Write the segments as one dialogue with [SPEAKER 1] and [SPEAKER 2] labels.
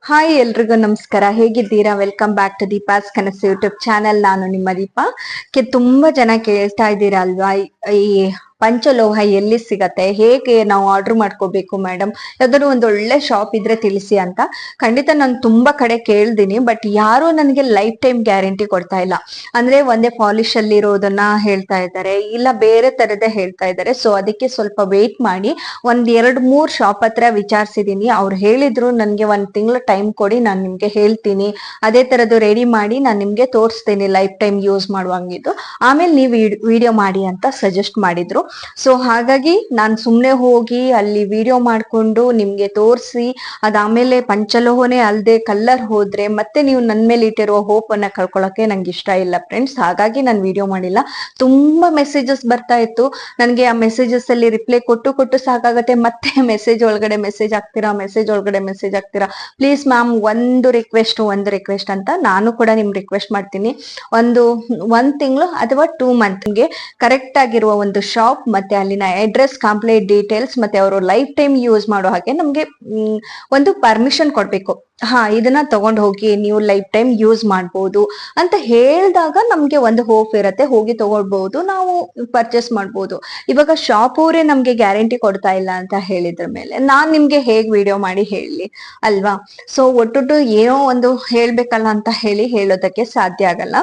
[SPEAKER 1] Hi ಎಲ್ರಿಗೂ ನಮಸ್ಕಾರ. ಹೇಗಿದ್ದೀರಾ? ವೆಲ್ಕಮ್ ಬ್ಯಾಕ್ ಟು ದೀಪಾಸ್ ಕನಸು ಯೂಟ್ಯೂಬ್ ಚಾನೆಲ್. ನಾನು ನಿಮ್ಮ ದೀಪಾ. ತುಂಬಾ ಜನ ಕೇಳ್ತಾ ಇದ್ದೀರಾ ಅಲ್ವಾ, ಈ ಪಂಚಲೋಹ ಎಲ್ಲಿ ಸಿಗತ್ತೆ, ಹೇಗೆ ನಾವು ಆರ್ಡರ್ ಮಾಡ್ಕೋಬೇಕು ಮೇಡಮ್, ಯಾವ್ದಾದ್ರು ಒಂದು ಒಳ್ಳೆ ಶಾಪ್ ಇದ್ರೆ ತಿಳಿಸಿ ಅಂತ. ಖಂಡಿತ ನಾನು ತುಂಬಾ ಕಡೆ ಕೇಳ್ದೀನಿ, ಬಟ್ ಯಾರು ನನಗೆ ಲೈಫ್ ಟೈಮ್ ಗ್ಯಾರಂಟಿ ಕೊಡ್ತಾ ಇಲ್ಲ. ಅಂದ್ರೆ ಒಂದೇ ಪಾಲಿಶ್ ಅಲ್ಲಿ ಇರೋದನ್ನ ಹೇಳ್ತಾ ಇದ್ದಾರೆ, ಇಲ್ಲ ಬೇರೆ ತರದೇ ಹೇಳ್ತಾ ಇದ್ದಾರೆ. ಸೊ ಅದಕ್ಕೆ ಸ್ವಲ್ಪ ವೇಟ್ ಮಾಡಿ, ಒಂದ್ 2-3 ಶಾಪ್ ಹತ್ರ ವಿಚಾರಿಸಿದೀನಿ. ಅವ್ರು ಹೇಳಿದ್ರು ನನ್ಗೆ 1 ತಿಂಗಳು ಟೈಮ್ ಕೊಡಿ, ನಾನು ನಿಮ್ಗೆ ಹೇಳ್ತೀನಿ, ಅದೇ ತರದ್ದು ರೆಡಿ ಮಾಡಿ ನಾನು ನಿಮ್ಗೆ ತೋರಿಸ್ತೀನಿ ಲೈಫ್ ಟೈಮ್ ಯೂಸ್ ಮಾಡುವಂಗಿದ್ದು, ಆಮೇಲೆ ನೀವು ವಿಡಿಯೋ ಮಾಡಿ ಅಂತ ಸಜೆಸ್ಟ್ ಮಾಡಿದ್ರು. ಸೊ ಹಾಗಾಗಿ ನಾನ್ ಸುಮ್ನೆ ಹೋಗಿ ಅಲ್ಲಿ ವಿಡಿಯೋ ಮಾಡ್ಕೊಂಡು ನಿಮ್ಗೆ ತೋರಿಸಿ ಅದಾದ್ಮೇಲೆ ಪಂಚಲೋಹನೇ ಅಲ್ದೆ ಕಲ್ಲರ್ ಹೋದ್ರೆ ಮತ್ತೆ ನೀವು ನನ್ ಮೇಲೆ ಇಟ್ಟಿರುವ ಹೋಪ್ ಅನ್ನ ಕಳ್ಕೊಳಕ್ಕೆ ನಂಗೆ ಇಷ್ಟ ಇಲ್ಲ ಫ್ರೆಂಡ್ಸ್. ಹಾಗಾಗಿ ನಾನು ವಿಡಿಯೋ ಮಾಡಿಲ್ಲ. ತುಂಬಾ ಮೆಸೇಜಸ್ ಬರ್ತಾ ಇತ್ತು ನನ್ಗೆ. ಆ ಮೆಸೇಜಸ್ ಅಲ್ಲಿ ರಿಪ್ಲೈ ಕೊಟ್ಟು ಸಾಕಾಗತ್ತೆ. ಮತ್ತೆ ಮೆಸೇಜ್ ಒಳಗಡೆ ಮೆಸೇಜ್ ಆಗ್ತೀರಾ. ಪ್ಲೀಸ್ ಮ್ಯಾಮ್, ಒಂದು ರಿಕ್ವೆಸ್ಟ್ ಅಂತ ನಾನು ಕೂಡ ನಿಮ್ ರಿಕ್ವೆಸ್ಟ್ ಮಾಡ್ತೀನಿ. ಒಂದ್ ತಿಂಗಳು ಅಥವಾ 2 ಮಂತ್ಗೆ ಕರೆಕ್ಟ್ ಆಗಿರುವ ಒಂದು ಶಾಪ್ ಮತ್ತೆ ಅಲ್ಲಿನ ಅಡ್ರೆಸ್, ಕಂಪ್ಲೀಟ್ ಡೀಟೇಲ್ಸ್, ಮತ್ತೆ ಅವರು ಲೈಫ್ ಟೈಮ್ ಯೂಸ್ ಮಾಡೋ ಹಾಗೆ ನಮ್ಗೆ ಒಂದು ಪರ್ಮಿಷನ್ ಕೊಡ್ಬೇಕು. ಇದನ್ನ ತಗೊಂಡ್ ಹೋಗಿ ನೀವು ಲೈಫ್ ಟೈಮ್ ಯೂಸ್ ಮಾಡ್ಬೋದು ಅಂತ ಹೇಳಿದಾಗ ನಮ್ಗೆ ಒಂದು ಹೋಪ್ ಇರತ್ತೆ, ಹೋಗಿ ತಗೊಳ್ಬಹುದು, ನಾವು ಪರ್ಚೇಸ್ ಮಾಡ್ಬೋದು. ಇವಾಗ ಶಾಪ್ ಅವರೇ ನಮ್ಗೆ ಗ್ಯಾರಂಟಿ ಕೊಡ್ತಾ ಇಲ್ಲ ಅಂತ ಹೇಳಿದ್ರ ಮೇಲೆ ನಾನ್ ನಿಮ್ಗೆ ಹೇಗ್ ವಿಡಿಯೋ ಮಾಡಿ ಹೇಳಿ ಅಲ್ವಾ? ಸೊ ಒಟ್ಟೊಟ್ಟು ಏನೋ ಒಂದು ಹೇಳ್ಬೇಕಲ್ಲ ಅಂತ ಹೇಳೋದಕ್ಕೆ ಸಾಧ್ಯ ಆಗಲ್ಲ.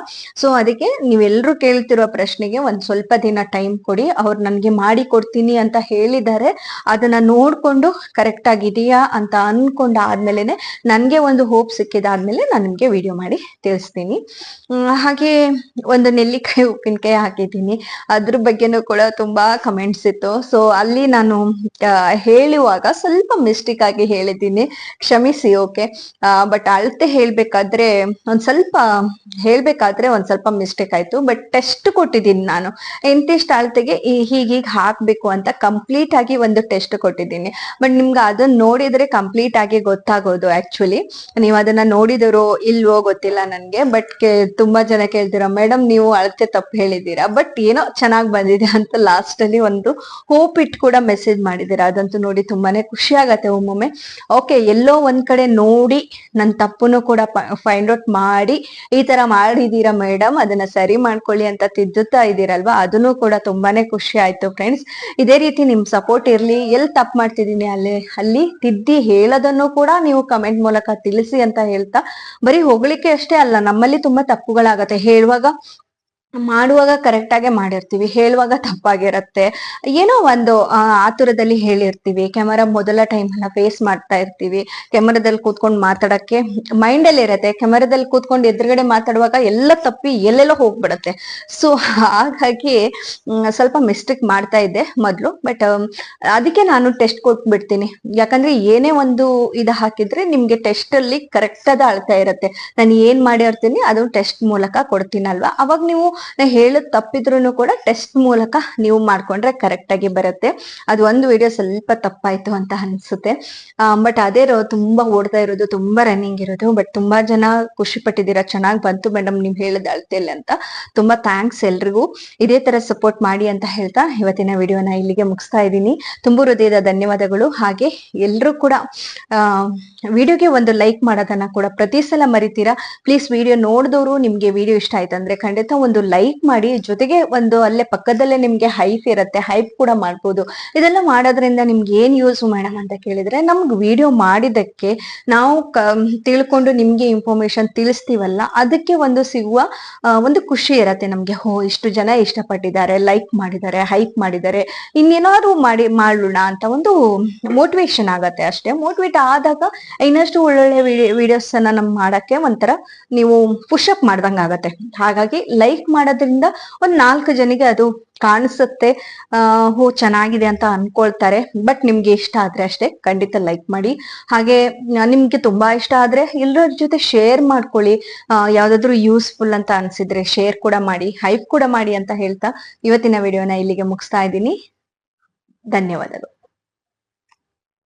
[SPEAKER 1] ಸೊ ಅದಕ್ಕೆ ನೀವೆಲ್ರೂ ಕೇಳ್ತಿರೋ ಪ್ರಶ್ನೆಗೆ ಒಂದ್ ಸ್ವಲ್ಪ ದಿನ ಟೈಮ್ ಕೊಡಿ. ಅವ್ರು ನನ್ಗೆ ಮಾಡಿ ಕೊಡ್ತೀನಿ ಅಂತ ಹೇಳಿದ್ದಾರೆ. ಅದನ್ನ ನೋಡ್ಕೊಂಡು ಕರೆಕ್ಟ್ ಆಗಿದೆಯಾ ಅಂತ ಅನ್ಕೊಂಡಾದ್ಮೇಲೆನೆ ನನ್ಗೆ ಒಂದು ಹೋಪ್ ಸಿಕ್ಕಿದಾದ್ಮೇಲೆ ನಾನು ನಿಮ್ಗೆ ವಿಡಿಯೋ ಮಾಡಿ ತಿಳಿಸ್ತೀನಿ. ಹಾಗೆ ಒಂದು ನೆಲ್ಲಿಕಾಯಿ ಉಪ್ಪಿನಕಾಯಿ ಹಾಕಿದ್ದೀನಿ, ಅದ್ರ ಬಗ್ಗೆನೂ ಕೂಡ ತುಂಬಾ ಕಮೆಂಟ್ಸ್ ಇತ್ತು. ಸೊ ಅಲ್ಲಿ ನಾನು ಹೇಳುವಾಗ ಸ್ವಲ್ಪ ಮಿಸ್ಟೇಕ್ ಆಗಿ ಹೇಳಿದ್ದೀನಿ, ಕ್ಷಮಿಸಿ. ಓಕೆ, ಬಟ್ ಅಳತೆ ಹೇಳ್ಬೇಕಾದ್ರೆ ಒಂದ್ ಸ್ವಲ್ಪ ಮಿಸ್ಟೇಕ್ ಆಯ್ತು. ಬಟ್ ಟೆಸ್ಟ್ ಕೊಟ್ಟಿದ್ದೀನಿ ನಾನು, ಇಂತಿಷ್ಟು ಅಳತೆಗೆ ಹೀಗೀಗ್ ಹಾಕ್ಬೇಕು ಅಂತ ಕಂಪ್ಲೀಟ್ ಆಗಿ ಒಂದು ಟೆಸ್ಟ್ ಕೊಟ್ಟಿದ್ದೀನಿ. ಬಟ್ ನಿಮ್ಗೆ ಅದನ್ನ ನೋಡಿದ್ರೆ ಕಂಪ್ಲೀಟ್ ಆಗಿ ಗೊತ್ತಾಗೋದು. ಆಕ್ಚುಲಿ ನೀವು ಅದನ್ನ ನೋಡಿದಿರೋ ಇಲ್ವೋ ಗೊತ್ತಿಲ್ಲ ನನ್ಗೆ, ಬಟ್ ತುಂಬಾ ಜನ ಕೇಳ್ತೀರಾ ಮೇಡಮ್ ನೀವು ಅಳತೆ ತಪ್ಪು ಹೇಳಿದೀರಾ, ಬಟ್ ಏನೋ ಚೆನ್ನಾಗ್ ಬಂದಿದೆ ಅಂತ ಲಾಸ್ಟ್ ಅಲ್ಲಿ ಒಂದು ಹೋಪ್ ಇಟ್ ಕೂಡ ಮೆಸೇಜ್ ಮಾಡಿದೀರಾ. ಅದಂತೂ ನೋಡಿ ತುಂಬಾನೇ ಖುಷಿ ಆಗತ್ತೆ ಒಮ್ಮೊಮ್ಮೆ. ಓಕೆ, ಎಲ್ಲೋ ಒಂದ್ ಕಡೆ ನೋಡಿ ನನ್ ತಪ್ಪುನು ಕೂಡ ಫೈಂಡ್ ಔಟ್ ಮಾಡಿ ಈ ತರ ಮಾಡಿದೀರಾ ಮೇಡಮ್, ಅದನ್ನ ಸರಿ ಮಾಡ್ಕೊಳ್ಳಿ ಅಂತ ತಿದ್ದುತ್ತಾ ಇದೀರಲ್ವಾ, ಅದನ್ನು ಕೂಡ ತುಂಬಾನೇ ಖುಷಿ ಆಯ್ತು ಫ್ರೆಂಡ್ಸ್. ಇದೇ ರೀತಿ ನಿಮ್ ಸಪೋರ್ಟ್ ಇರ್ಲಿ. ಎಲ್ಲಿ ತಪ್ಪು ಮಾಡ್ತಿದೀನಿ ಅಲ್ಲಿ ತಿದ್ದಿ ಹೇಳೋದನ್ನು ಕೂಡ ನೀವು ಕಮೆಂಟ್ ಮೂಲಕ ತಿಳಿಸಿ ಅಂತ ಹೇಳ್ತಾ, ಬರೀ ಹೊಗಳಿಕೆ ಅಷ್ಟೇ ಅಲ್ಲ, ನಮ್ಮಲ್ಲಿ ತುಂಬಾ ತಪ್ಪುಗಳಾಗತ್ತೆ. ಮಾಡುವಾಗ ಕರೆಕ್ಟ್ ಆಗೇ ಮಾಡಿರ್ತೀವಿ, ಹೇಳುವಾಗ ತಪ್ಪಾಗಿರತ್ತೆ. ಏನೋ ಒಂದು ಆತುರದಲ್ಲಿ ಹೇಳಿರ್ತೀವಿ. ಕ್ಯಾಮರಾ ಮೊದಲ ಟೈಮ್ ಎಲ್ಲ ಫೇಸ್ ಮಾಡ್ತಾ ಇರ್ತೀವಿ. ಕ್ಯಾಮರಾದಲ್ಲಿ ಕೂತ್ಕೊಂಡು ಮಾತಾಡಕ್ಕೆ ಮೈಂಡ್ ಅಲ್ಲಿ ಇರತ್ತೆ, ಕ್ಯಾಮರಾದಲ್ಲಿ ಕೂತ್ಕೊಂಡು ಎದುರುಗಡೆ ಮಾತಾಡುವಾಗ ಎಲ್ಲ ತಪ್ಪಿ ಎಲ್ಲೆಲ್ಲೋ ಹೋಗ್ಬಿಡತ್ತೆ. ಸೊ ಹಾಗಾಗಿ ಸ್ವಲ್ಪ ಮಿಸ್ಟೇಕ್ ಮಾಡ್ತಾ ಇದ್ದೆ ಮೊದ್ಲು. ಬಟ್ ಅದಕ್ಕೆ ನಾನು ಟೆಸ್ಟ್ ಕೊಟ್ಬಿಡ್ತೀನಿ. ಯಾಕಂದ್ರೆ ಏನೇ ಒಂದು ಹಾಕಿದ್ರೆ ನಿಮ್ಗೆ ಟೆಸ್ಟ್ ಅಲ್ಲಿ ಕರೆಕ್ಟ್ ಆದ ಅಳ್ತಾ ಇರತ್ತೆ. ನಾನು ಏನ್ ಮಾಡಿರ್ತೀನಿ ಅದು ಟೆಸ್ಟ್ ಮೂಲಕ ಕೊಡ್ತೀನಲ್ವಾ, ಅವಾಗ ನೀವು ಹೇಳದ್ ತಪ್ಪಿದ್ರು ಕೂಡ ಟೆಸ್ಟ್ ಮೂಲಕ ನೀವು ಮಾಡ್ಕೊಂಡ್ರೆ ಕರೆಕ್ಟ್ ಆಗಿ ಬರುತ್ತೆ. ಅದು ಒಂದು ವಿಡಿಯೋ ಸ್ವಲ್ಪ ತಪ್ಪಾಯ್ತು ಅಂತ ಅನ್ಸುತ್ತೆ. ಬಟ್ ಅದೇ ತುಂಬಾ ಓಡ್ತಾ ಇರೋದು, ತುಂಬಾ ರನ್ನಿಂಗ್ ಇರೋದು. ಬಟ್ ತುಂಬಾ ಜನ ಖುಷಿ ಪಟ್ಟಿದ್ದೀರಾ, ಚೆನ್ನಾಗ್ ಬಂತು ಮೇಡಮ್ ನೀವ್ ಹೇಳದ್ ಅಳ್ತಿಲ್ಲ ಅಂತ. ತುಂಬಾ ಥ್ಯಾಂಕ್ಸ್ ಎಲ್ರಿಗೂ. ಇದೇ ತರ ಸಪೋರ್ಟ್ ಮಾಡಿ ಅಂತ ಹೇಳ್ತಾ ಇವತ್ತಿನ ವಿಡಿಯೋನ ಇಲ್ಲಿಗೆ ಮುಗಿಸ್ತಾ ಇದ್ದೀನಿ. ತುಂಬು ಹೃದಯದ ಧನ್ಯವಾದಗಳು. ಹಾಗೆ ಎಲ್ರು ಕೂಡ ವಿಡಿಯೋಗೆ ಒಂದು ಲೈಕ್ ಮಾಡೋದನ್ನ ಕೂಡ ಪ್ರತಿ ಸಲ ಮರಿತೀರಾ. ಪ್ಲೀಸ್ ವಿಡಿಯೋ ನೋಡಿದವರು ನಿಮ್ಗೆ ವಿಡಿಯೋ ಇಷ್ಟ ಆಯ್ತಂದ್ರೆ ಖಂಡಿತ ಒಂದು ಲೈಕ್ ಮಾಡಿ, ಜೊತೆಗೆ ಒಂದು ಅಲ್ಲೇ ಪಕ್ಕದಲ್ಲೇ ನಿಮ್ಗೆ ಹೈಪ್ ಇರುತ್ತೆ, ಹೈಪ್ ಕೂಡ ಮಾಡ್ಬೋದು. ಇದೆಲ್ಲ ಮಾಡೋದ್ರಿಂದ ನಿಮ್ಗೆ ಏನ್ ಯೂಸ್ ಮೇಡಮ್ ಅಂತ ಕೇಳಿದ್ರೆ, ನಮ್ಗೆ ವಿಡಿಯೋ ಮಾಡಿದಕ್ಕೆ ನಾವು ತಿಳ್ಕೊಂಡು ನಿಮ್ಗೆ ಇನ್ಫಾರ್ಮೇಶನ್ ತಿಳಿಸ್ತೀವಲ್ಲ, ಅದಕ್ಕೆ ಒಂದು ಸಿಗುವ ಒಂದು ಖುಷಿ ಇರತ್ತೆ ನಮ್ಗೆ. ಇಷ್ಟು ಜನ ಇಷ್ಟಪಟ್ಟಿದ್ದಾರೆ, ಲೈಕ್ ಮಾಡಿದ್ದಾರೆ, ಹೈಪ್ ಮಾಡಿದ್ದಾರೆ, ಇನ್ನೇನಾದ್ರು ಮಾಡೋಣ ಅಂತ ಒಂದು ಮೋಟಿವೇಶನ್ ಆಗತ್ತೆ ಅಷ್ಟೇ. ಮೋಟಿವೇಟ್ ಆದಾಗ ಇನ್ನಷ್ಟು ಒಳ್ಳೊಳ್ಳೆ ವಿಡಿಯೋಸ್ ಅನ್ನ ನಮ್ ಮಾಡಕ್ಕೆ ಒಂಥರ ನೀವು ಪುಷಪ್ ಮಾಡ್ದಂಗ ಆಗತ್ತೆ. ಹಾಗಾಗಿ ಲೈಕ್ ಮಾಡೋದ್ರಿಂದ ಒಂದ್ 4 ಜನಿಗೆ ಅದು ಕಾಣಿಸುತ್ತೆ, ಚೆನ್ನಾಗಿದೆ ಅಂತ ಅನ್ಕೊಳ್ತಾರೆ. ಬಟ್ ನಿಮ್ಗೆ ಇಷ್ಟ ಆದ್ರೆ ಅಷ್ಟೇ ಖಂಡಿತ ಲೈಕ್ ಮಾಡಿ. ಹಾಗೆ ನಿಮ್ಗೆ ತುಂಬಾ ಇಷ್ಟ ಆದ್ರೆ ಎಲ್ಲರ ಜೊತೆ ಶೇರ್ ಮಾಡ್ಕೊಳ್ಳಿ. ಯಾವ್ದಾದ್ರು ಯೂಸ್ಫುಲ್ ಅಂತ ಅನ್ಸಿದ್ರೆ ಶೇರ್ ಕೂಡ ಮಾಡಿ, ಹೈಪ್ ಕೂಡ ಮಾಡಿ ಅಂತ ಹೇಳ್ತಾ ಇವತ್ತಿನ ವಿಡಿಯೋನ ಇಲ್ಲಿಗೆ ಮುಗಿಸ್ತಾ ಇದ್ದೀನಿ. ಧನ್ಯವಾದಗಳು.